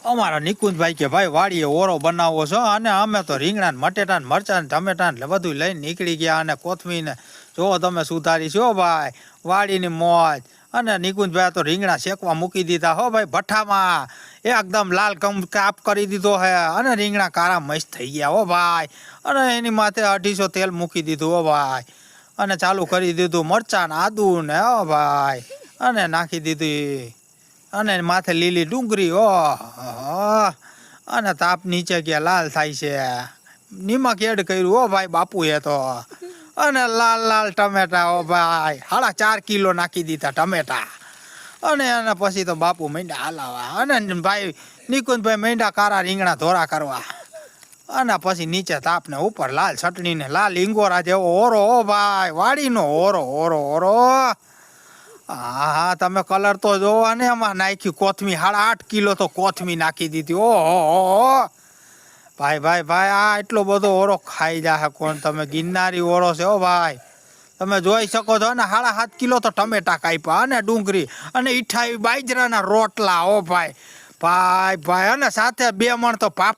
અમારા નિકુંજભાઈ કે ભાઈ વાડીએ ઓરો બનાવો છો અને અમે તો રીંગણા ને મટેટા ને મરચા ને ટમેટા ને બધું લઈને નીકળી ગયા અને કોથમી ને જો તમે સુધારી છો ભાઈ વાડીની મોજ. અને નિકુંજભાઈ તો રીંગણા શેકવા મૂકી દીધા હો ભાઈ ભઠ્ઠામાં એકદમ લાલ કાપ કરી દીધો હે અને રીંગણા કાળા મસ્ત થઈ ગયા હો ભાઈ. અને એની માથે 250 તેલ મૂકી દીધું હો ભાઈ અને ચાલુ કરી દીધું મરચાં ને આદુ ને હો ભાઈ અને નાખી દીધી અને માથે લીલી ડુંગળી અને તાપ નીચે ગયા લાલ થાય છે. નિમક એડ કર્યું હો ભાઈ બાપુએ તો અને લાલ લાલ ટમેટા હો ભાઈ 4.5 કિલો નાખી દીધા ટમેટા અને પછી તો બાપુ માંડ્યા હલાવા અને ભાઈ નિકુંજભાઈ માંડ્યા કારા રીંગણા ધોરા કરવા અને પછી નીચે તાપ ને ઉપર લાલ ચટણી ને લાલ ઈંગોરા જેવો ઓરો હો ભાઈ વાડીનો ઓરો ઓરો ઓરો. હા તમે કલર તો જોવો ને એમાં નાખ્યું કોથમી 8.5 કિલો તો કોથમી નાખી દીધી. ઓહો ભાઈ ભાઈ ભાઈ આ એટલો બધો ઓરો ખાઈ જાય કોણ. તમે ગિરનારી ઓરો છે હો ભાઈ તમે જોઈ શકો છો ને 7.5 કિલો તો ટમેટા કાપ્યા અને ડુંગળી અને 28 બાજરાના રોટલા હો ભાઈ ભાઈ ભાઈ અને સાથે 2 મણ તો પાપ